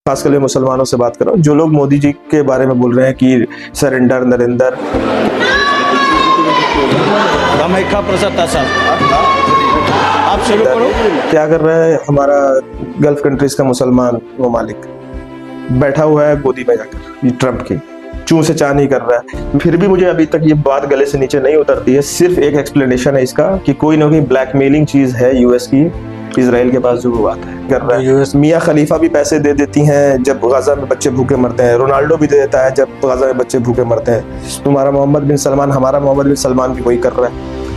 खासकर मैं मुसलमानों से बात कर रहा हूँ, जो लोग मोदी जी के बारे में बोल रहे हैं कि सरेंडर नरेंद्र, प्रसाद साहब आप शुरू करो। क्या कर रहा है हमारा गल्फ कंट्रीज का मुसलमान ममालिक, बैठा हुआ है गोदी में जाकर, ये ट्रम्प की चूं से चा नहीं कर रहा है। फिर भी मुझे अभी तक ये बात गले से नीचे नहीं उतरती है। सिर्फ एक एक्सप्लेनेशन है इसका कि कोई ना कोई ब्लैकमेलिंग चीज है यूएस की इजराइल के पास जो वो बात है कर रहा है। मियाँ खलीफा भी पैसे दे देती हैं जब गाजा में बच्चे भूखे मरते हैं, रोनाल्डो भी दे देता है जब गाजा में बच्चे भूखे मरते हैं। तुम्हारा मोहम्मद बिन सलमान, हमारा मोहम्मद बिन सलमान भी वही कर रहा है।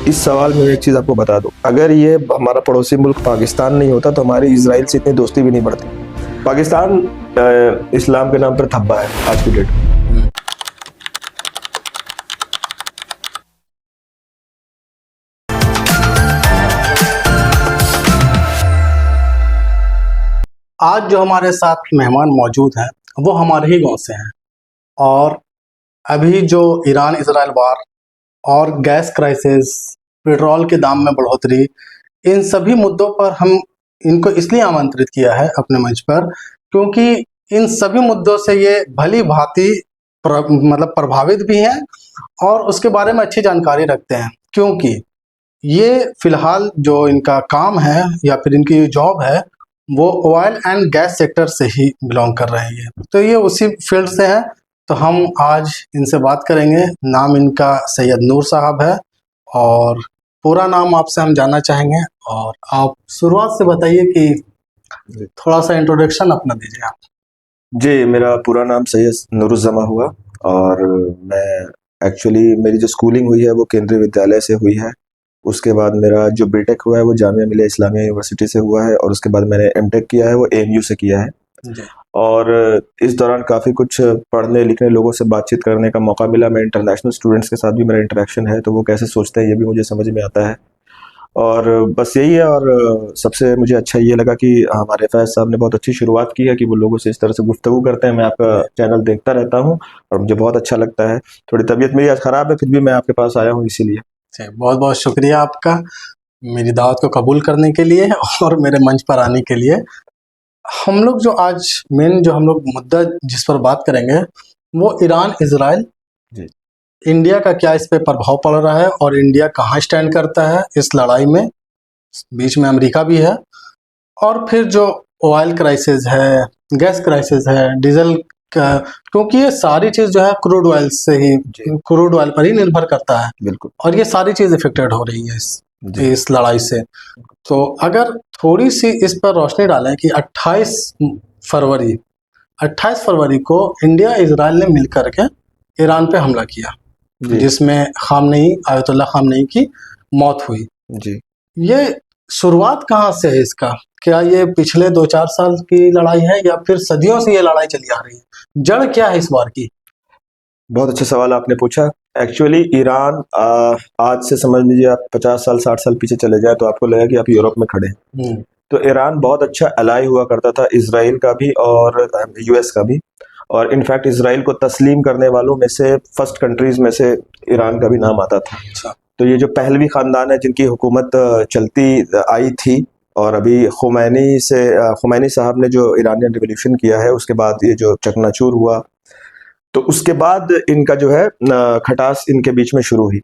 इस सवाल में एक चीज आपको बता दूं, अगर ये हमारा पड़ोसी मुल्क पाकिस्तान नहीं होता तो हमारी इजराइल से इतनी दोस्ती भी नहीं बढ़ती। पाकिस्तान इस्लाम के नाम पर थब्बा है आज की डेट में। आज जो हमारे साथ मेहमान मौजूद हैं वो हमारे ही गांव से हैं और अभी जो ईरान इजराइल वार और गैस क्राइसिस, पेट्रोल के दाम में बढ़ोतरी, इन सभी मुद्दों पर हम इनको इसलिए आमंत्रित किया है अपने मंच पर क्योंकि इन सभी मुद्दों से ये भली भांति प्रभावित भी हैं और उसके बारे में अच्छी जानकारी रखते हैं, क्योंकि ये फिलहाल जो इनका काम है या फिर इनकी जॉब है वो ऑयल एंड गैस सेक्टर से ही बिलोंग कर रहे हैं, तो ये उसी फील्ड से हैं। तो हम आज इनसे बात करेंगे। नाम इनका सैयद नूर साहब है और पूरा नाम आपसे हम जानना चाहेंगे और आप शुरुआत से बताइए कि थोड़ा सा इंट्रोडक्शन अपना दीजिए आप। जी, मेरा पूरा नाम सैयद नूरुज़्ज़मा हुआ और मैं एक्चुअली मेरी जो स्कूलिंग हुई है वो केंद्रीय विद्यालय से हुई है। उसके बाद मेरा जो बीटेक हुआ है वो जामिया मिलिया इस्लामिया यूनिवर्सिटी से हुआ है और उसके बाद मैंने एमटेक किया है वो एएमयू से किया है। और इस दौरान काफ़ी कुछ पढ़ने लिखने, लोगों से बातचीत करने का मौका मिला। मैं इंटरनेशनल स्टूडेंट्स के साथ भी मेरा इंटरेक्शन है, तो वो कैसे सोचते हैं ये भी मुझे समझ में आता है। और बस यही है। और सबसे मुझे अच्छा ये लगा कि हमारे फैज साहब ने बहुत अच्छी शुरुआत की है कि वो लोगों से इस तरह से गुफ्तगू करते हैं। मैं आपका चैनल देखता रहता हूँ और मुझे बहुत अच्छा लगता है। थोड़ी तबीयत मेरी आज ख़राब है, फिर भी मैं आपके पास आया हूँ इसीलिए। बहुत बहुत शुक्रिया आपका मेरी दावत को कबूल करने के लिए और मेरे मंच पर आने के लिए। हम लोग जो आज मेन जो हम लोग मुद्दा जिस पर बात करेंगे वो ईरान इजराइल, इंडिया का क्या इस पे प्रभाव पड़ रहा है और इंडिया कहाँ स्टैंड करता है इस लड़ाई में, बीच में अमेरिका भी है, और फिर जो ऑयल क्राइसिस है, गैस क्राइसिस है, डीजल का, क्योंकि ये सारी चीज़ जो है क्रूड ऑयल से ही, क्रूड ऑयल पर ही निर्भर करता है। बिल्कुल। और ये सारी चीज़ इफेक्टेड हो रही है इस लड़ाई से। तो अगर थोड़ी सी इस पर रोशनी डालें कि 28 फरवरी को इंडिया इजराइल ने मिलकर के ईरान पे हमला किया जिसमें आयतुल्लाह खामनेई की मौत हुई जी। ये शुरुआत कहाँ से है इसका? क्या ये पिछले 2-4 साल की लड़ाई है या फिर सदियों से ये लड़ाई चली आ रही है? जड़ क्या है इस बार की? बहुत अच्छा सवाल आपने पूछा। एक्चुअली ईरान आज से समझ लीजिए आप 50 साल 60 साल पीछे चले जाए तो आपको लगेगा कि आप यूरोप में खड़े हैं। तो ईरान बहुत अच्छा अलाई हुआ करता था इजराइल का भी और यूएस का भी, और इनफैक्ट इजराइल को तस्लीम करने वालों में से फर्स्ट कंट्रीज में से ईरान का भी नाम आता था। तो ये जो पहलवी ख़ानदान है जिनकी हुकूमत चलती आई थी, और अभी खुमैनी साहब ने जो ईरानियन रिवोल्यूशन किया है उसके बाद ये जो चकनाचूर हुआ, तो उसके बाद इनका जो है खटास इनके बीच में शुरू हुई।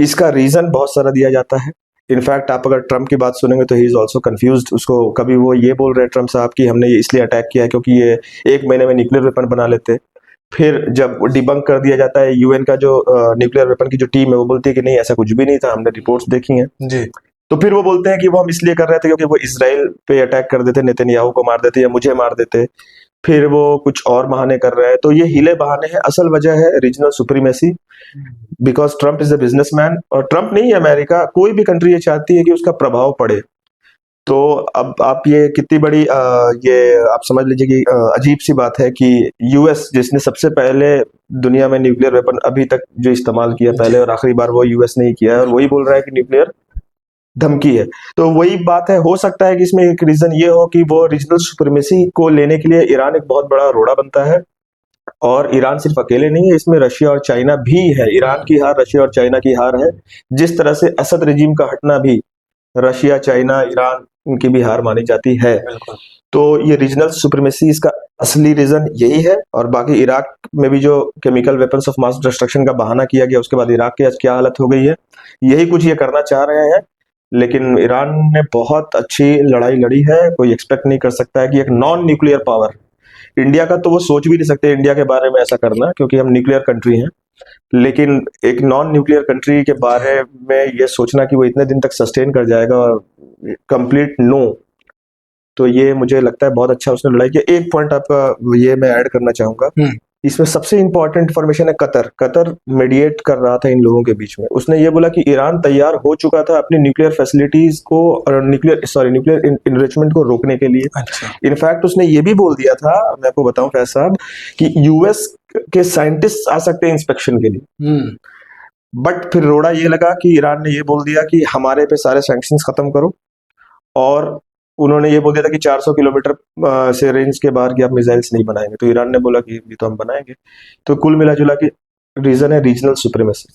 इसका रीज़न बहुत सारा दिया जाता है। इनफैक्ट आप अगर ट्रम्प की बात सुनेंगे तो ही इज़ ऑल्सो कन्फ्यूज्ड। उसको कभी वो ये बोल रहे हैं ट्रम्प साहब कि हमने ये इसलिए अटैक किया है क्योंकि ये 1 महीने में न्यूक्लियर वेपन बना लेते। फिर जब डिबंक कर दिया जाता है, यूएन का जो न्यूक्लियर वेपन की जो टीम है वो बोलती है कि नहीं ऐसा कुछ भी नहीं था, हमने रिपोर्ट्स देखी हैं जी। तो फिर वो बोलते हैं कि वो हम इसलिए कर रहे थे क्योंकि वो इजराइल पे अटैक कर देते, नेतन्याहू को मार देते या मुझे मार देते। फिर वो कुछ और बहाने कर रहे हैं। तो ये हीले बहाने हैं। असल वजह है regional supremacy, because Trump is a businessman, और ट्रम्प नहीं, अमेरिका, कोई भी कंट्री ये चाहती है कि उसका प्रभाव पड़े। तो अब आप ये कितनी बड़ी ये आप समझ लीजिए कि अजीब सी बात है कि यूएस जिसने सबसे पहले दुनिया में न्यूक्लियर वेपन अभी तक जो इस्तेमाल किया, पहले और आखिरी बार वो यूएस ने ही किया है, और वही बोल रहा है कि न्यूक्लियर धमकी है। तो वही बात है। हो सकता है कि इसमें एक रीजन ये हो कि वो रीजनल सुप्रीमेसी को लेने के लिए ईरान एक बहुत बड़ा रोड़ा बनता है, और ईरान सिर्फ अकेले नहीं है, इसमें रशिया और चाइना भी है। ईरान की हार रशिया और चाइना की हार है, जिस तरह से असद रजीम का हटना भी रशिया, चाइना, ईरान, इनकी भी हार मानी जाती है। तो ये रीजनल सुप्रीमेसी इसका असली रीजन यही है। और बाकी इराक में भी जो chemical weapons of mass destruction का बहाना किया गया, उसके बाद इराक की आज क्या हालत हो गई है, यही कुछ ये करना चाह रहे हैं। लेकिन ईरान ने बहुत अच्छी लड़ाई लड़ी है। कोई एक्सपेक्ट नहीं कर सकता है कि एक नॉन न्यूक्लियर पावर, इंडिया का तो वो सोच भी नहीं सकते इंडिया के बारे में ऐसा करना, क्योंकि हम न्यूक्लियर कंट्री हैं। लेकिन एक नॉन न्यूक्लियर कंट्री के बारे में ये सोचना कि वो इतने दिन तक सस्टेन कर जाएगा और कंप्लीट नो, तो ये मुझे लगता है बहुत अच्छा उसने लड़ाई किया। एक पॉइंट आपका ये मैं ऐड करना चाहूंगा, इसमें सबसे इंपॉर्टेंट इंफॉर्मेशन है कतर मीडिएट कर रहा था इन लोगों के बीच में। उसने ये बोला कि ईरान तैयार हो चुका था अपनी न्यूक्लियर फैसिलिटीज को और न्यूक्लियर इनरिचमेंट को रोकने के लिए। अच्छा। इनफैक्ट उसने ये भी बोल दिया था, मैं आपको बताऊं फैज साहब, कि यूएस के साइंटिस्ट आ सकते हैं इंस्पेक्शन के लिए। बट फिर रोड़ा ये लगा कि ईरान ने ये बोल दिया कि हमारे पे सारे सैंक्शंस खत्म करो, और उन्होंने ये बोल दिया था कि 400 किलोमीटर से रेंज के बाहर की आप मिसाइल्स नहीं बनाएंगे। तो ईरान ने बोला कि ये तो हम बनाएंगे। तो कुल मिला जुला के रीजन है रीजनल सुप्रीमेसी।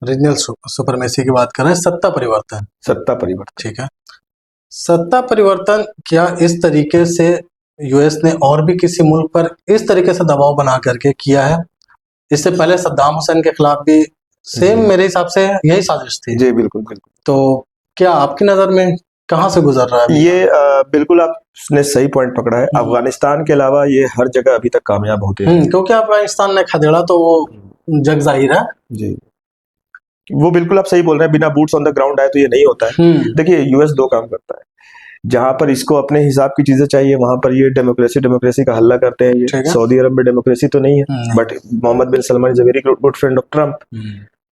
रीजनल सुपरमेसी की बात कर रहे हैं, सत्ता परिवर्तन। सत्ता परिवर्तन, ठीक है। सत्ता परिवर्तन क्या इस तरीके से यूएस ने और भी किसी मुल्क पर इस तरीके से दबाव बना करके किया है? इससे पहले सद्दाम हुसैन के खिलाफ भी सेम मेरे हिसाब से यही साजिश थी। जी बिल्कुल बिल्कुल। तो क्या आपकी नजर में कहाँ से गुजर रहा है ये बिल्कुल आपने सही पॉइंट पकड़ा है। अफगानिस्तान के अलावा ये हर जगह अभी तक कामयाब होते हैं। क्योंकि अफगानिस्तान ने खदेड़ा तो वो जग जाहिर है। जी, वो बिल्कुल आप सही बोल रहे हैं। बिना बूट्स ऑन द ग्राउंड आए तो ये नहीं होता है। देखिए यूएस दो काम करता है, जहां पर इसको अपने हिसाब की चीजें चाहिए वहां पर ये डेमोक्रेसी का हल्ला करते हैं। ये सऊदी अरब में डेमोक्रेसी तो नहीं है, but Mohammed bin Salman is a very good friend of Trump.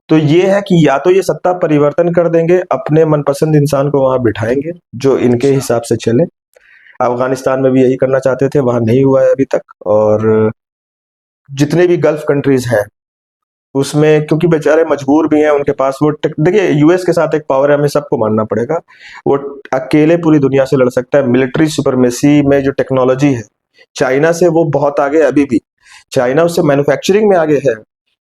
तो ये है कि या तो ये सत्ता परिवर्तन कर देंगे, अपने मनपसंद इंसान को वहां बिठाएंगे जो इनके हिसाब से चले। अफगानिस्तान में भी यही करना चाहते थे, वहां नहीं हुआ है अभी तक। और जितने भी गल्फ कंट्रीज हैं उसमें, क्योंकि बेचारे मजबूर भी हैं, उनके पास वो देखिए यूएस के साथ एक पावर है, हमें सबको मानना पड़ेगा। वो अकेले पूरी दुनिया से लड़ सकता है। मिलिट्री सुपरमेसी में जो टेक्नोलॉजी है चाइना से वो बहुत आगे, अभी भी चाइना उससे मैन्युफैक्चरिंग में आगे है।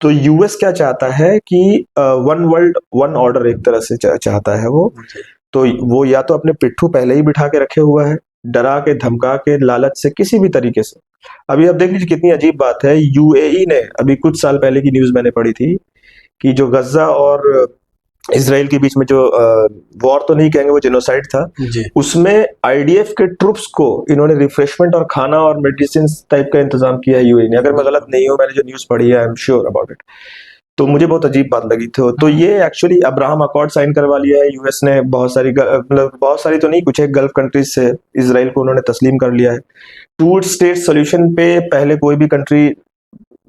तो यूएस क्या चाहता है कि वन वर्ल्ड वन ऑर्डर एक तरह से चाहता है वो। तो वो या तो अपने पिट्ठू पहले ही बिठा के रखे हुआ है, डरा के धमका के लालच से किसी भी तरीके से। अभी आप देख लीजिए कितनी अजीब बात है, यूएई ने अभी कुछ साल पहले की न्यूज मैंने पढ़ी थी कि जो गज्जा और इसराइल के बीच में जो वॉर तो नहीं कहेंगे, वो जेनोसाइड था, उसमें आईडीएफ के ट्रूप्स को इन्होंने रिफ्रेशमेंट और खाना और मेडिसिन टाइप का इंतजाम किया है यूएई ने। अगर मैं गलत नहीं हूं, मैंने जो न्यूज पढ़ी है, I am sure about it. तो मुझे बहुत अजीब बात लगी थी। तो ये एक्चुअली अब्राहम अकॉर्ड साइन करवा लिया है यूएस ने। बहुत सारी, मतलब बहुत सारी तो नहीं, कुछ एक गल्फ कंट्रीज से इसराइल को उन्होंने तस्लीम कर लिया है। टू स्टेट सोल्यूशन पे पहले कोई भी कंट्री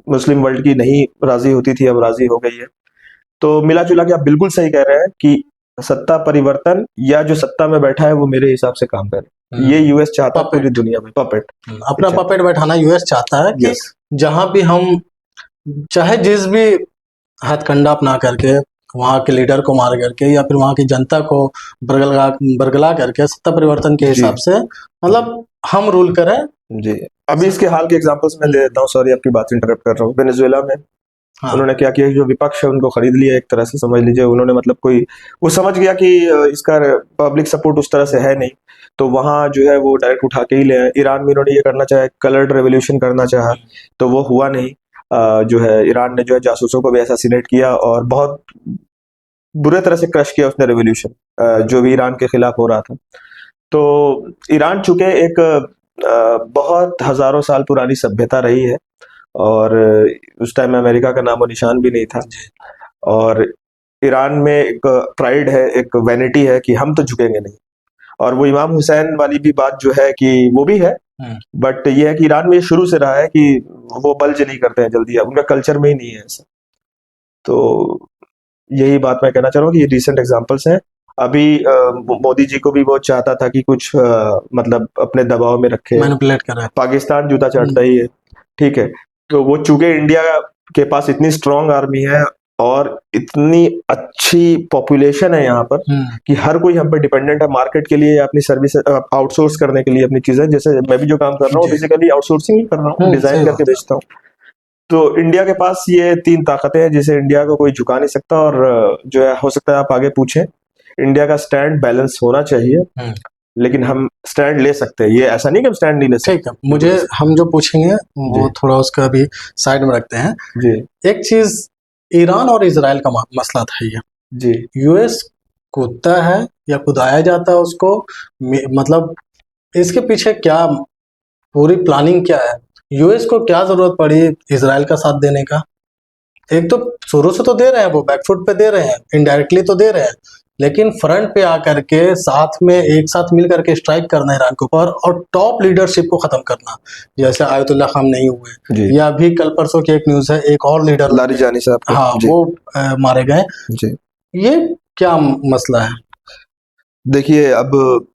मुस्लिम वर्ल्ड की नहीं राजी होती थी, अब राजी हो गई है। तो मिला जुला के आप बिल्कुल सही कह रहे हैं कि सत्ता परिवर्तन या जो सत्ता में बैठा है वो मेरे हिसाब से काम करे। ये यूएस चाहता है पूरी दुनिया में पपेट, अपना पपेट बैठाना यूएस चाहता है कि जहां भी हम चाहे जिस भी हथकंडा अपना करके वहां के लीडर को मार करके या फिर वहां की जनता को बरगला करके सत्ता परिवर्तन के हिसाब से मतलब हम रूल करें। जी, अभी इसके हाल के एग्जांपल्स मैं दे देता हूँ, सॉरी आपकी बात इंटरप्ट कर रहा हूँ। वेनेजुएला में उन्होंने क्या किया, जो विपक्ष है उनको खरीद लिया एक तरह से, समझ लीजिए। उन्होंने मतलब कोई वो समझ गया कि इसका पब्लिक सपोर्ट उस तरह से है नहीं, तो वहां जो है वो डायरेक्ट उठा के ही ले आए। ईरान में इन्होंने ये करना चाहा, कलर्ड रेवोल्यूशन करना चाहा, तो वो हुआ नहीं। जो है ईरान ने जो है जासूसों को भी असैसिनेट किया और बहुत बुरे तरह से क्रश किया उसने रेवोल्यूशन, जो भी ईरान के खिलाफ हो रहा था। तो ईरान चूंकि एक बहुत हजारों साल पुरानी सभ्यता रही है, और उस टाइम में अमेरिका का नामो निशान भी नहीं था, और ईरान में एक प्राइड है, एक वैनिटी है कि हम तो झुकेंगे नहीं। और वो इमाम हुसैन वाली भी बात जो है कि वो भी है, बट ये है कि ईरान में ये शुरू से रहा है कि वो बल्ज नहीं करते हैं जल्दी, उनका कल्चर में ही नहीं है ऐसा। तो यही बात मैं कहना चाह रहा हूँ कि ये रिसेंट एग्जांपल्स हैं। अभी मोदी जी को भी वो चाहता था कि कुछ मतलब अपने दबाव में रखे, मैनिपुलेट कर रहा है। पाकिस्तान जूता चाटता ही है, ठीक है। तो वो चूंकि इंडिया के पास इतनी स्ट्रांग आर्मी है और इतनी अच्छी पॉपुलेशन है यहाँ पर कि हर कोई हम पे डिपेंडेंट है मार्केट के लिए या अपनी सर्विस आउटसोर्स करने के लिए अपनी चीजें। जैसे मैं भी जो काम कर रहा हूँ बेसिकली आउटसोर्सिंग ही कर रहा हूँ, डिजाइन करके बेचता हूँ। तो इंडिया के पास ये तीन ताकतें हैं जिसे इंडिया को कोई झुका नहीं सकता। और जो है हो सकता है आप आगे पूछें, इंडिया का स्टैंड बैलेंस होना चाहिए, लेकिन हम स्टैंड ले सकते हैं, ये ऐसा नहीं कि हम स्टैंड नहीं ले सकते। ठीक है, मुझे हम जो पूछेंगे वो थोड़ा उसका अभी साइड में रखते हैं। जी एक चीज, ईरान और इजराइल का मसला था ये। जी यूएस कूदता है या कुदाया जाता है उसको, मतलब इसके पीछे क्या पूरी प्लानिंग क्या है? यूएस को क्या जरूरत पड़ी इजराइल का साथ देने का? एक तो शुरू से तो दे रहे हैं, वो बैकफुट पे दे रहे हैं, इनडायरेक्टली तो दे रहे हैं, लेकिन फ्रंट पे आकर के साथ में एक साथ मिल करके स्ट्राइक करना ईरान के ऊपर और टॉप लीडरशिप को खत्म करना, जैसे आयतुल्ला खामनेई हुए, जी या अभी कल परसों की एक न्यूज है, एक और लीडर लारिजानी साहब को। हाँ जी वो मारे गए। जी ये क्या मसला है? देखिए, अब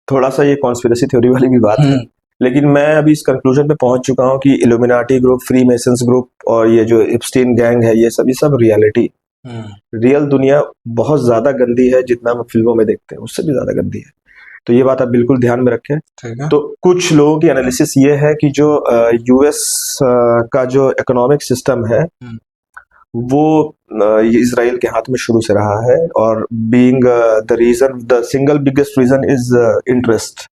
थोड़ा सा ये कॉन्स्पिरेसी थ्योरी वाली भी बात है, लेकिन मैं अभी इस कंक्लूजन पे पहुंच चुका हूं कि illuminati group, free masons group और ये जो एप्स्टीन गैंग है, ये सब रियलिटी, रियल दुनिया बहुत ज्यादा गंदी है, जितना हम फिल्मों में देखते हैं उससे भी ज्यादा गंदी है। तो ये बात आप बिल्कुल ध्यान में रखें। ठीक है। तो कुछ लोगों की एनालिसिस ये है कि जो यूएस का जो इकोनॉमिक सिस्टम है वो ये इसराइल के हाथ में शुरू से रहा है, और being the reason, the single biggest reason is interest.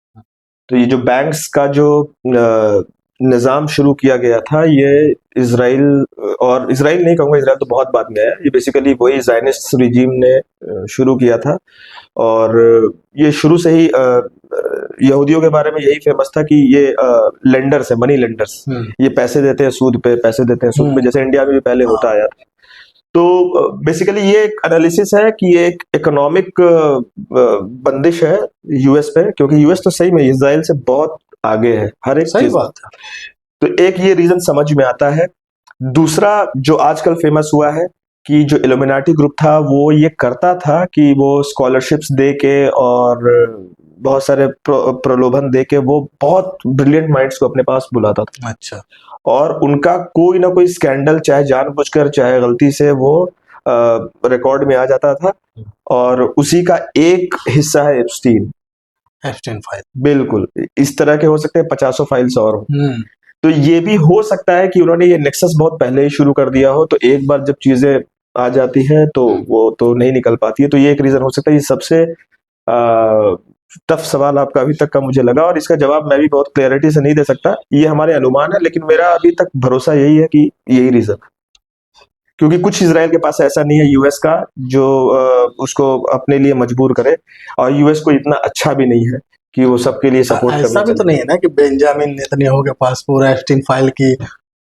तो ये जो बैंक्स का जो निज़ाम शुरू किया गया था, ये इसराइल, और इसराइल नहीं कहूँगा, इसराइल तो बहुत बाद में है, ये बेसिकली वही ज़ायनिस्ट रिजीम ने शुरू किया था। और ये शुरू से ही यहूदियों के बारे में यही फेमस था कि ये लेंडर्स है, मनी लेंडर्स, ये पैसे देते हैं सूद पे, पैसे देते हैं सूद पे, जैसे इंडिया में भी पहले होता आया। तो बेसिकली ये एक एनालिसिस है कि ये एक इकोनॉमिक बंदिश है यूएस पे, क्योंकि यूएस तो सही में इसराइल से बहुत आगे है हर एक सही चीज। बात है। तो एक ये रीजन समझ में आता है। दूसरा जो आजकल फेमस हुआ है कि जो इल्यूमिनाटी ग्रुप था वो ये करता था कि वो स्कॉलरशिप्स दे के और बहुत सारे प्रलोभन दे के वो बहुत ब्रिलियंट माइंड्स को अपने पास बुलाता था। अच्छा। और उनका कोई ना कोई स्कैंडल, चाहे जानबूझकर चाहे गलती से, वो रिकॉर्ड में आ जाता था, और उसी का एक हिस्सा है एप्स्टीन फाइल। बिल्कुल इस तरह के हो सकते हैं 50 फाइल्स और हो। तो ये भी हो सकता है कि उन्होंने ये नेक्सस बहुत पहले ही शुरू कर दिया हो, तो एक बार जब चीजें आ जाती है तो वो तो नहीं निकल पाती है। तो ये एक रीजन हो सकता है। ये सबसे टफ सवाल आपका अभी तक का मुझे लगा, और इसका जवाब मैं भी बहुत क्लैरिटी से नहीं दे सकता, ये हमारे अनुमान है, लेकिन मेरा अभी तक भरोसा यही है कि यही रीजन है। क्योंकि कुछ इजराइल के पास ऐसा नहीं है यूएस का जो उसको अपने लिए मजबूर करे, और यूएस को इतना अच्छा भी नहीं है कि वो सबके लिए सपोर्ट करे। ऐसा भी तो नहीं है ना कि बेंजामिन नेतन्याहू के पास पूरा एप्स्टीन फाइल की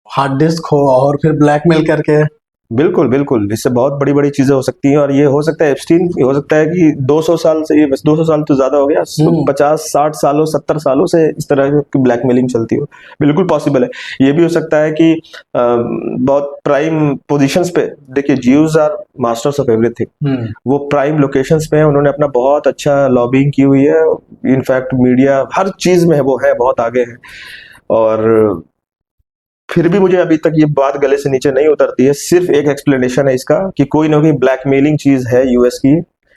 हार्ड डिस्क हो और फिर ब्लैकमेल करके। बिल्कुल बिल्कुल, इससे बहुत बड़ी बड़ी चीजें हो सकती हैं, और ये हो सकता है एप्स्टीन, हो सकता है कि 200 साल से, ये बस 200 साल तो ज्यादा हो गया, 50-60 सालों 70 सालों से इस तरह की ब्लैकमेलिंग चलती हो। बिल्कुल पॉसिबल है। ये भी हो सकता है कि बहुत प्राइम पोजीशंस पे, देखिए Jews are masters of everything, वो प्राइम लोकेशंस पे हैं, उन्होंने अपना बहुत अच्छा लॉबिंग की हुई है, इनफैक्ट मीडिया हर चीज में वो है, बहुत आगे है। और फिर भी मुझे अभी तक ये बात गले से नीचे नहीं उतरती है। सिर्फ एक एक्सप्लेनेशन है इसका कि कोई ना कोई ब्लैकमेलिंग चीज है यूएस की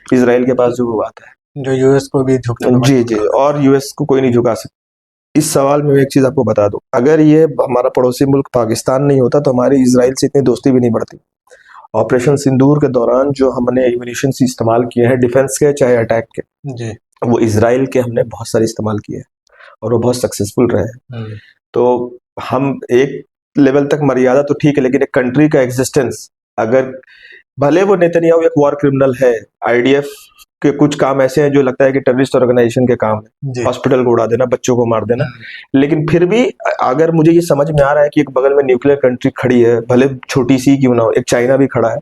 इसराइल के पास, जो वो बात है जो यूएस को भी झुकने जी जी, और यूएस को कोई नहीं झुका सकता। इस सवाल में मैं एक चीज आपको बता दूं, अगर ये हमारा पड़ोसी मुल्क पाकिस्तान नहीं होता तो हमारी इसराइल से इतनी दोस्ती भी नहीं बढ़ती। ऑपरेशन सिंदूर के दौरान जो हमने एम्यूनिशंस इस्तेमाल किए हैं डिफेंस के चाहे अटैक के, वो इसराइल के हमने बहुत सारे इस्तेमाल किए हैं, और वो बहुत सक्सेसफुल रहे हैं। तो हम एक लेवल तक मर्यादा तो ठीक है, लेकिन एक कंट्री का एग्जिस्टेंस, अगर भले वो नेतन्याहू एक वॉर क्रिमिनल है, आईडीएफ के कुछ काम ऐसे हैं जो लगता है कि टेररिस्ट ऑर्गेनाइजेशन के काम है, हॉस्पिटल को उड़ा देना, बच्चों को मार देना, लेकिन फिर भी अगर मुझे ये समझ में आ रहा है कि एक बगल में न्यूक्लियर कंट्री खड़ी है, भले छोटी सी क्यों ना हो, एक चाइना भी खड़ा है,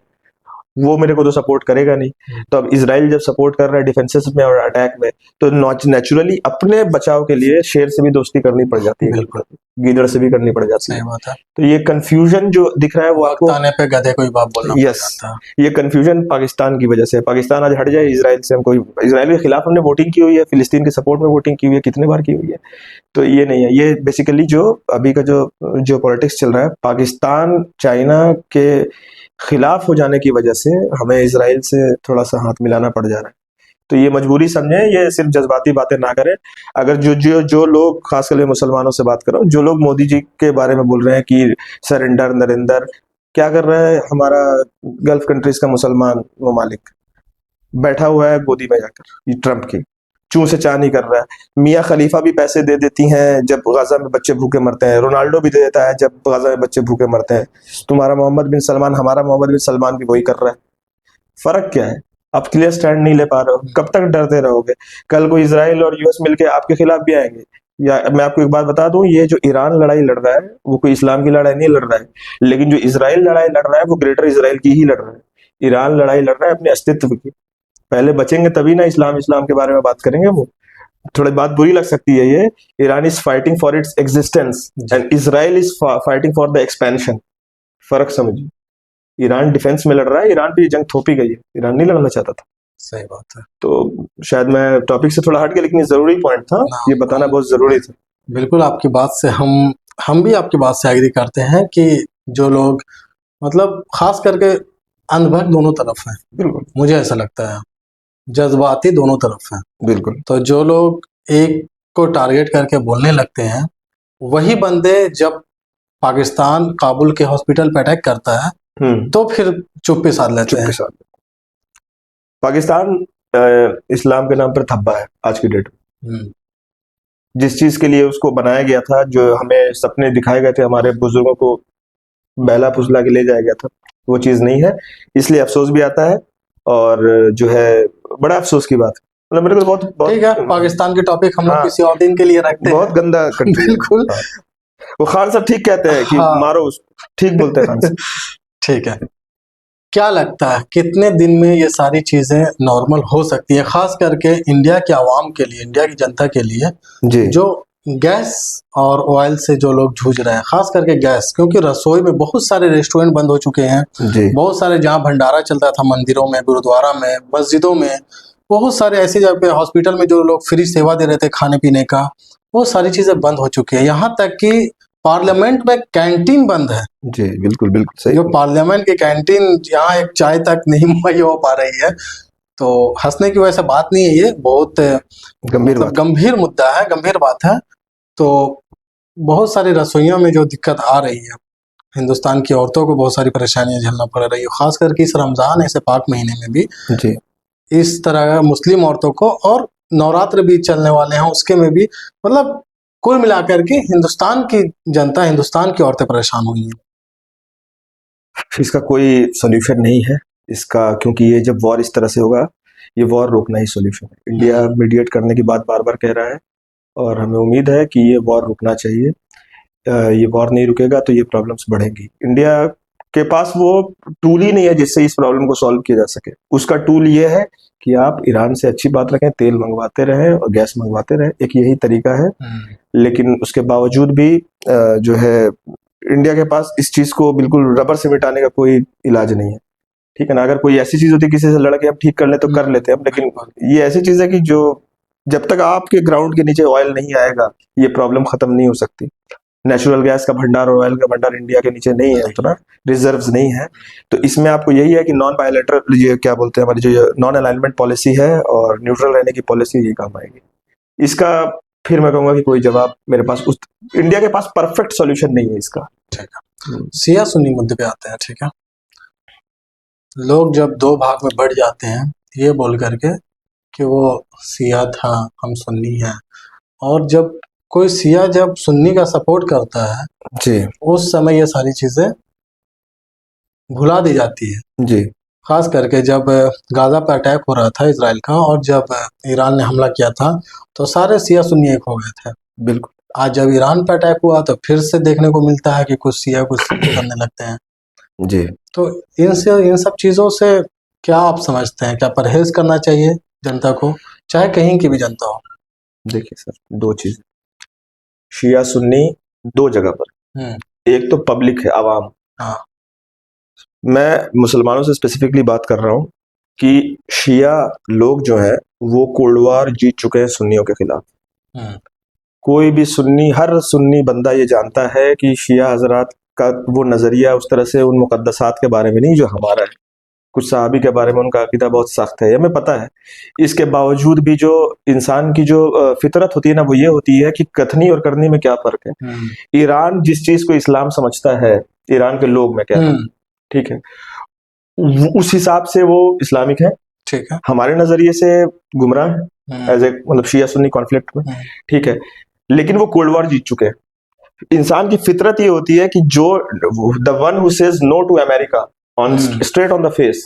वो मेरे को तो सपोर्ट करेगा नहीं। तो अब इसराइल जब सपोर्ट कर रहा है डिफेंसेस में और अटैक में, तो नेचुरली अपने बचाव के लिए शेर से भी दोस्ती करनी पड़ जाती है, गीदड़ से भी करनी पड़ जाती है। तो ये कंफ्यूजन जो दिख रहा है वो आपको आने पे गधे कोई बात बोलना। यस, ये कंफ्यूजन पाकिस्तान की वजह से। पाकिस्तान आज हट जाए इसराइल से, हम कोई इसराइल के खिलाफ हमने वोटिंग की हुई है, फिलिस्तीन के सपोर्ट में वोटिंग की हुई है, कितने बार की हुई है। तो ये नहीं है, ये बेसिकली जो अभी का जो पॉलिटिक्स चल रहा है, पाकिस्तान चाइना के खिलाफ हो जाने की वजह से हमें इसराइल से थोड़ा सा हाथ मिलाना पड़ जा रहा है। तो ये मजबूरी समझें, ये सिर्फ जज्बाती बातें ना करें। अगर जो लोग, खासकर मुसलमानों से बात कर रहा हूँ, जो लोग मोदी जी के बारे में बोल रहे हैं कि सरेंडर नरेंद्र, क्या कर रहा है हमारा गल्फ कंट्रीज का मुसलमान ममालिक, बैठा हुआ है गोदी में जाकर ट्रंप की, चूं से चा नहीं कर रहा है। मियाँ खलीफा भी पैसे दे देती हैं जब गाजा में बच्चे भूखे मरते हैं, रोनाल्डो भी दे देता है जब गाजा में बच्चे भूखे मरते हैं। तुम्हारा मोहम्मद बिन सलमान, हमारा मोहम्मद बिन सलमान भी वही कर रहा है। फर्क क्या है? आप क्लियर स्टैंड नहीं ले पा रहे हो, कब तक डरते रहोगे? कल को इजराइल और यूएस मिलके आपके खिलाफ भी आएंगे। या मैं आपको एक बात बता दूं, ये जो ईरान लड़ाई लड़ रहा है वो कोई इस्लाम की लड़ाई नहीं लड़ रहा है, लेकिन जो इजराइल लड़ाई लड़ रहा है वो ग्रेटर इजराइल की ही लड़ रहा है। ईरान लड़ाई लड़ रहा है अपने अस्तित्व की। पहले बचेंगे तभी ना इस्लाम इस्लाम के बारे में बात करेंगे। वो थोड़ी बात बुरी लग सकती है ये, Iran is fighting for its existence and Israel is fighting for the expansion. फर्क समझिए, ईरान डिफेंस में लड़ रहा है, ईरान पे ये जंग थोपी गई है, ईरान नहीं लड़ना चाहता था। सही बात है। तो शायद मैं टॉपिक से थोड़ा हट गया, लेकिन ये जरूरी पॉइंट था, ये बताना बहुत जरूरी था। बिल्कुल आपकी बात से हम भी आपकी बात से एग्री करते हैं कि जो लोग मतलब खास करके अंधभक्त दोनों तरफ हैं, बिल्कुल मुझे ऐसा लगता है, जज्बाती दोनों तरफ हैं। बिल्कुल। तो जो लोग एक को टारगेट करके बोलने लगते हैं, वही बंदे जब पाकिस्तान काबुल के हॉस्पिटल पे अटैक करता है तो फिर चुप्पी साध लेते हैं। पाकिस्तान इस्लाम के नाम पर धब्बा है आज की डेट में। हम्म, जिस चीज के लिए उसको बनाया गया था, जो हमें सपने दिखाए गए थे, हमारे बुजुर्गों को बहला फुसला के ले जाया गया था, वो चीज नहीं है। इसलिए अफसोस भी आता है, और जो है बड़ा अफसोस की बात है। मतलब मेरे को बहुत ठीक है, पाकिस्तान की टॉपिक हम लोग हाँ, किसी और दिन के लिए रखते बहुत हैं। गंदा country है। बिल्कुल। हाँ। वो खान साहब ठीक कहते हैं कि हाँ। मारो उसको, ठीक बोलते हैं खान साहब। ठीक है, क्या लगता है कितने दिन में ये सारी चीजें नॉर्मल हो सकती है, खास करके इंडिया के आवाम के लिए, इंडिया की जनता के लिए, जी जो गैस और ऑयल से जो लोग जूझ रहे हैं, खास करके गैस, क्योंकि रसोई में बहुत सारे रेस्टोरेंट बंद हो चुके हैं। जी बहुत सारे जहाँ भंडारा चलता था मंदिरों में, गुरुद्वारा में, मस्जिदों में, बहुत सारे ऐसी जगह पे, हॉस्पिटल में जो लोग फ्री सेवा दे रहे थे खाने पीने का, वो सारी चीजें बंद हो चुकी है। यहाँ तक कि पार्लियामेंट में कैंटीन बंद है। जी बिल्कुल बिल्कुल सही। जो पार्लियामेंट की कैंटीन, जहाँ एक चाय तक नहीं मुहैया हो पा रही है, तो हंसने की वैसे बात नहीं है, ये बहुत गंभीर मतलब बात। गंभीर मुद्दा है, गंभीर बात है। तो बहुत सारी रसोइयों में जो दिक्कत आ रही है, हिंदुस्तान की औरतों को बहुत सारी परेशानियां झेलना पड़ रही है, खास करके इस रमजान ऐसे पाक महीने में भी जी इस तरह मुस्लिम औरतों को, और नवरात्र भी चलने वाले हैं उसके में भी, मतलब कुल मिलाकर के हिंदुस्तान की जनता, हिंदुस्तान की औरतें परेशान हुई हैं। इसका कोई सोल्यूशन नहीं है इसका, क्योंकि ये जब वॉर इस तरह से होगा, ये वॉर रोकना ही सोल्यूशन है। इंडिया मीडिएट करने की बात बार बार कह रहा है, और हमें उम्मीद है कि ये वॉर रुकना चाहिए। ये वॉर नहीं रुकेगा तो ये प्रॉब्लम्स बढ़ेंगी। इंडिया के पास वो टूल ही नहीं है जिससे इस प्रॉब्लम को सॉल्व किया जा सके। उसका टूल ये है कि आप ईरान से अच्छी बात रखें, तेल मंगवाते रहें और गैस मंगवाते रहें, एक यही तरीका है। लेकिन उसके बावजूद भी जो है इंडिया के पास इस चीज को बिल्कुल रबर से मिटाने का कोई इलाज नहीं है। ठीक है ना, अगर कोई ऐसी चीज होती है किसी से लड़ के हम ठीक कर ले तो कर लेते हैं हम, लेकिन ये ऐसी चीज है कि जो जब तक आपके ग्राउंड के नीचे ऑयल नहीं आएगा ये प्रॉब्लम खत्म नहीं हो सकती। नेचुरल गैस का भंडार और ऑयल का भंडार इंडिया के नीचे नहीं है, उतना रिजर्व्स नहीं है। तो इसमें आपको यही है कि नॉन बायलैटरल, ये क्या बोलते हैं, हमारी जो नॉन अलाइनमेंट पॉलिसी है और न्यूट्रल रहने की पॉलिसी, यही काम आएगी इसका। फिर मैं कहूंगा कि कोई जवाब मेरे पास इंडिया के पास परफेक्ट सॉल्यूशन नहीं है इसका। ठीक है, शिया सुन्नी मुद्दे पे आते हैं। ठीक है, लोग जब दो भाग में बढ़ जाते हैं ये बोल करके कि वो शिया था, हम सुन्नी हैं, और जब कोई शिया जब सुन्नी का सपोर्ट करता है जी उस समय ये सारी चीजें भुला दी जाती है। जी खास करके जब गाजा पर अटैक हो रहा था इसराइल का, और जब ईरान ने हमला किया था, तो सारे शिया सुन्नी एक हो गए थे। बिल्कुल। आज जब ईरान पर अटैक हुआ तो फिर से देखने को मिलता है कि कुछ शिया कुछ सुन्नी करने लगते हैं। जी तो इन सब चीज़ों से क्या आप समझते हैं, क्या परहेज करना चाहिए जनता को, चाहे कहीं की भी जनता हो? देखिए सर, दो चीज, शिया सुन्नी दो जगह पर। एक तो पब्लिक है, आवाम। हाँ, मैं मुसलमानों से स्पेसिफिकली बात कर रहा हूँ कि शिया लोग जो है वो कोल्ड वॉर जीत चुके हैं सुन्नियों के खिलाफ। कोई भी सुन्नी, हर सुन्नी बंदा ये जानता है कि शिया हजरात का वो नजरिया उस तरह से उन मुकद्दसात के बारे में नहीं जो हमारा है। कुछ सहाबी के बारे में उनका अकीदा बहुत सख्त है, हमें पता है। इसके बावजूद भी जो इंसान की जो फितरत होती है ना, वो ये होती है कि कथनी और करनी में क्या फर्क है। ईरान जिस चीज को इस्लाम समझता है, ईरान के लोग, मैं कहता हूँ, ठीक है, उस हिसाब से वो इस्लामिक है। ठीक है, हमारे नजरिए से गुमराह है। एज ए मतलब शिया सुन्नी कॉन्फ्लिक्ट में, ठीक है, लेकिन वो कोल्ड वॉर जीत चुके हैं। इंसान की फितरत ये होती है कि जो the one who says no to America on straight on the face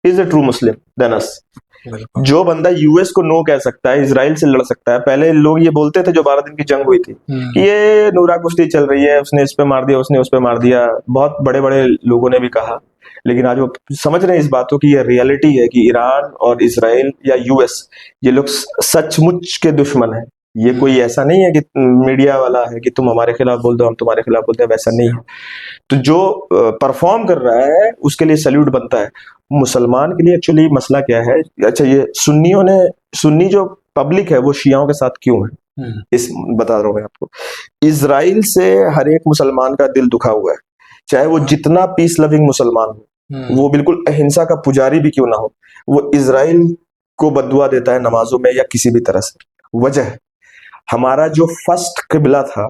is a true Muslim than us. जो बंदा यूएस को नो कह सकता है, इजराइल से लड़ सकता है। पहले लोग ये बोलते थे जो 12 दिन की जंग हुई थी कि ये नूरा कुश्ती चल रही है, उसने इस पे मार दिया, उसने उस पे मार दिया, बहुत बड़े बड़े लोगों ने भी कहा, लेकिन आज वो समझ रहे हैं इस बात को कि ये रियलिटी है कि ईरान और इजराइल या यूएस ये लोग सचमुच के दुश्मन है। ये कोई ऐसा नहीं है कि मीडिया वाला है कि तुम हमारे खिलाफ बोल दो हम तुम्हारे खिलाफ बोलते हैं, वैसा नहीं है। तो जो परफॉर्म कर रहा है उसके लिए सल्यूट बनता है। मुसलमान के लिए एक्चुअली मसला क्या है, अच्छा ये सुन्नी जो पब्लिक है वो शियाओं के साथ क्यों है, इस बता रहा हूं मैं आपको। इजराइल से हर एक मुसलमान का दिल दुखा हुआ है, चाहे वो जितना पीस लविंग मुसलमान हो, वो बिल्कुल अहिंसा का पुजारी भी क्यों ना हो, वो इजराइल को बद्दुआ देता है नमाजों में या किसी भी तरह से। वजह हमारा जो फर्स्ट किबला था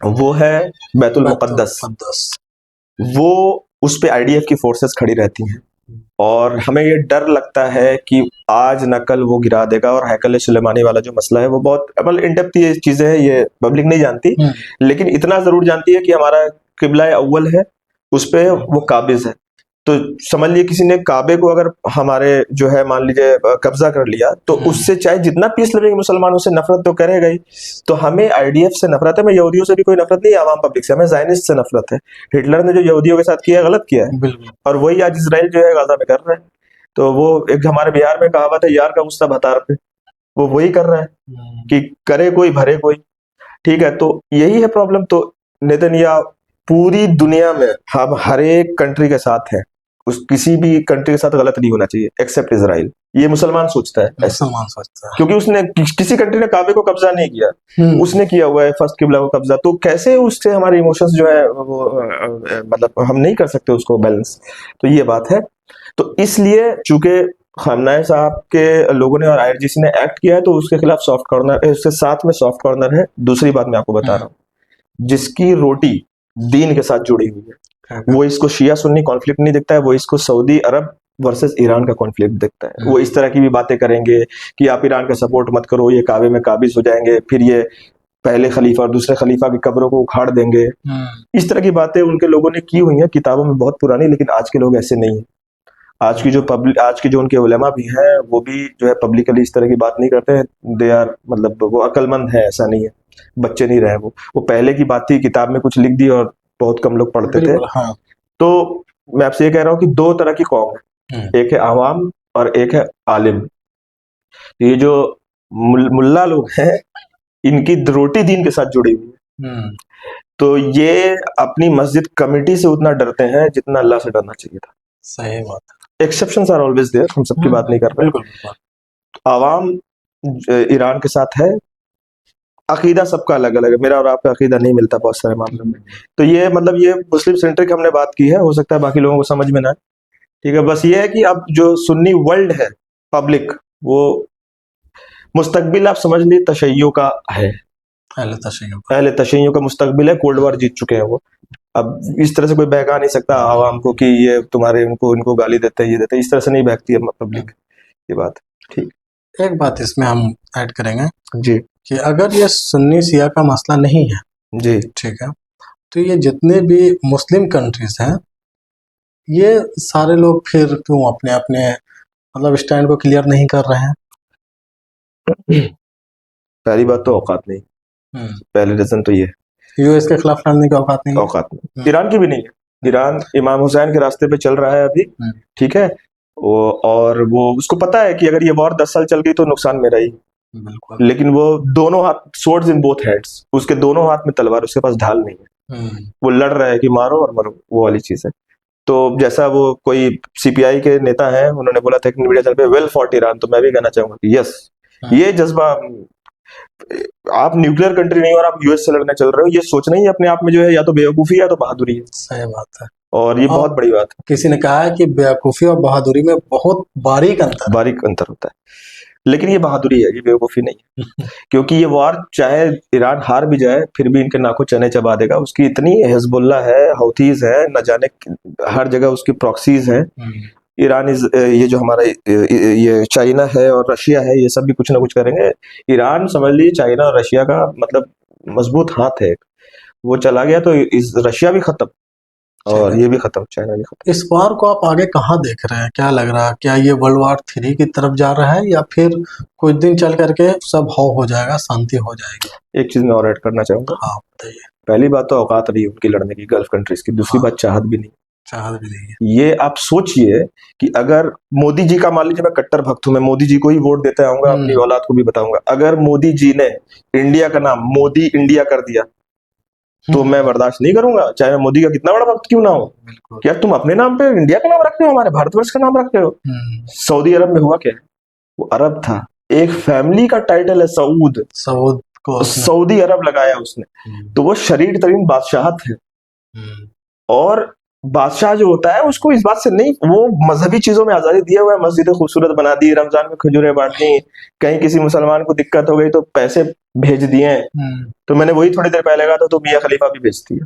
वो है बैतुल मुक़द्दस, वो उस पे आईडीएफ की फोर्सेस खड़ी रहती हैं और हमें ये डर लगता है कि आज न कल वो गिरा देगा। और हैकल सुलेमानी वाला जो मसला है वो बहुत मतलब इन डेप्थ ये चीजें हैं, ये पब्लिक नहीं जानती, लेकिन इतना जरूर जानती है कि हमारा किबला अव्वल है, उस पे वो काबिज है। तो समझ लीजिए किसी ने काबे को अगर हमारे जो है मान लीजिए कब्जा कर लिया तो उससे चाहे जितना पीस लवेंगे मुसलमान उससे नफरत तो करेगा ही। तो हमें आईडीएफ से नफरत है, मैं यहूदियों से भी कोई नफरत नहीं है, आवाम पब्लिक से, हमें ज़ायनिस्ट से नफरत है। हिटलर ने जो यहूदियों के साथ किया गलत किया है, और वही आज इजराइल जो है गाजा में कर रहा है। तो वो एक हमारे बिहार में कहावत है, यार का गुस्सा भतार पे, वो वही कर रहा है कि करे कोई भरे कोई, ठीक है। तो यही है प्रॉब्लम। तो नेतन्याहू पूरी दुनिया में हम हर एक कंट्री के साथ है, उस किसी भी कंट्री के साथ गलत नहीं होना चाहिए एक्सेप्ट इजराइल। ये मुसलमान सोचता है, क्योंकि उसने किसी कंट्री ने काबे को कब्जा नहीं किया, उसने किया हुआ है फर्स्ट किबला को कब्जा। तो कैसे उससे हमारे इमोशंस जो है वो मतलब हम नहीं कर सकते उसको बैलेंस। तो ये बात है। तो इसलिए चूंकि खमनाई साहब के लोगों ने और आईआरजीसी ने एक्ट किया है तो उसके खिलाफ सॉफ्ट कॉर्नर, उसके साथ में सॉफ्ट कॉर्नर है। दूसरी बात मैं आपको बता रहा हूँ, जिसकी रोटी दीन के साथ जुड़ी हुई है वो इसको शिया सुन्नी कॉन्फ्लिक्ट नहीं दिखता है, वो इसको सऊदी अरब वर्सेस ईरान का कॉन्फ्लिक्ट दिखता है। वो इस तरह की भी बातें करेंगे कि आप ईरान का सपोर्ट मत करो, ये काबे में काबिज हो जाएंगे, फिर ये पहले खलीफा और दूसरे खलीफा की कब्रों को उखाड़ देंगे। इस तरह की बातें उनके लोगों ने की हुई हैं किताबों में, बहुत पुरानी। लेकिन आज के लोग ऐसे नहीं है। आज की जो उनके उलेमा भी हैं वो भी जो है पब्लिकली इस तरह की बात नहीं करते हैं। दे आर मतलब वो अक्लमंद है, ऐसा नहीं है, बच्चे नहीं रहे। वो पहले की बात थी, किताब में कुछ लिख दी और बहुत कम लोग पढ़ते थे। हाँ। तो मैं आपसे ये कह रहा हूँ कि दो तरह की कौम है, एक है आवाम और एक है आलिम। ये जो मुल्ला लोग हैं इनकी रोटी दीन के साथ जुड़ी हुई है। तो ये अपनी मस्जिद कमेटी से उतना डरते हैं जितना अल्लाह से डरना चाहिए था। सही बात। एक्सेप्शंस आर ऑलवेज देयर, हम सबकी बात नहीं कर रहे। आवाम ईरान के साथ है, अकीदा सबका अलग अलग है, मेरा और आपका अकीदा नहीं मिलता बहुत सारे मामलों में। तो ये मतलब ये मुस्लिम सेंट्रिक हमने बात की है, हो सकता है बाकी लोगों को समझ में ना आए, ठीक है। बस ये है कि अब जो सुन्नी वर्ल्ड है पब्लिक, वो मुस्तकबिल आप समझ ली तशय्यो का है, अहले तशय्यो का मुस्तकबिल है। कोल्ड वॉर जीत चुके हैं वो। अब इस तरह से कोई बहका नहीं सकता आवाम को कि ये तुम्हारे इनको गाली देते हैं, ये देते हैं, इस तरह से नहीं बहकती है पब्लिक, ये बात ठीक। एक बात इसमें हम ऐड करेंगे जी कि अगर ये सुन्नी शिया का मसला नहीं है जी, ठीक है, तो ये जितने भी मुस्लिम कंट्रीज हैं ये सारे लोग फिर क्यों अपने अपने मतलब स्टैंड को क्लियर नहीं कर रहे हैं? पहली बात तो औकात नहीं, पहले रीजन तो ये यूएस के खिलाफ लड़ने की औकात नहीं, औकात नहीं। ईरान की भी नहीं है। ईरान इमाम हुसैन के रास्ते पे चल रहा है अभी, ठीक है। और वो उसको पता है कि अगर ये वॉर 10 साल चल गई तो नुकसान मेरा ही, लेकिन वो दोनों हाथ, स्वर्ड्स इन बोथ हैंड्स, उसके दोनों हाथ में तलवार, उसके पास ढाल नहीं है। वो लड़ रहा है कि मारो और मरो, वो वाली चीज है। तो जैसा वो कोई सीपीआई के नेता हैं, उन्होंने बोला था मीडिया चैनल पे, वेल फॉट ईरान, तो मैं भी कहना चाहूंगा कि यस, ये जज्बा, आप न्यूक्लियर कंट्री नहीं और आप यूएस से लड़ने चल रहे हो, ये सोचना ही अपने आप में जो है या तो बेवकूफी है या तो बहादुरी है। सही बात है, और ये बहुत बड़ी बात है। किसी ने कहा है कि बेवकूफी और बहादुरी में बहुत बारीक अंतर होता है, लेकिन ये बहादुरी है, ये बेवकूफी नहीं है। क्योंकि ये वार चाहे ईरान हार भी जाए फिर भी इनके नाकों चने चबा देगा। उसकी इतनी हिजबुल्लाह है, हौथीज है, न जाने हर जगह उसकी प्रॉक्सीज हैं, ईरान ये जो हमारा ये चाइना है और रशिया है, ये सब भी कुछ ना कुछ करेंगे। ईरान समझ लीजिए चाइना और रशिया का मतलब मजबूत हाथ है। वो चला गया तो इस रशिया भी खत्म और ये भी खत्म, चाइना भी खत्म। इस वार को आप आगे कहाँ देख रहे हैं? क्या लग रहा है, क्या ये वर्ल्ड वार 3 की तरफ जा रहा है या फिर कुछ दिन चल करके सब हो जाएगा, शांति हो जाएगी? एक चीज मैं और ऐड करना चाहूंगा। हाँ बताइए। पहली बात तो औकात रही उनकी लड़ने की गल्फ कंट्रीज की, दूसरी बात चाहत भी नहीं। चाहत भी नहीं है। ये आप सोचिए कि अगर मोदी जी का, मान लीजिए मैं कट्टर भक्त हूं, मैं मोदी जी को ही वोट देता आऊंगा, अपनी औलाद को भी बताऊंगा, अगर मोदी जी ने इंडिया का नाम मोदी इंडिया कर दिया तो मैं बर्दाश्त नहीं करूंगा, चाहे मैं मोदी का कितना बड़ा भक्त क्यों ना हो। क्या तुम अपने नाम पे इंडिया का नाम रख रहे हो, हमारे भारतवर्ष का नाम रख रहे हो? सऊदी अरब में हुआ क्या? वो अरब था, एक फैमिली का टाइटल है सऊद, सऊद को सऊदी अरब लगाया उसने, तो वो शरीर तरीन बादशाहत है। और बादशाह जो होता है उसको इस बात से नहीं, वो मजहबी चीजों में आजादी दिया हुआ है, मस्जिदें खूबसूरत बना दी, रमजान में खजूरें बांट दी, कहीं किसी मुसलमान को दिक्कत हो गई तो पैसे भेज दिए। तो मैंने वही थोड़ी देर पहले कहा था, तो मियां खलीफा भी भेजती है।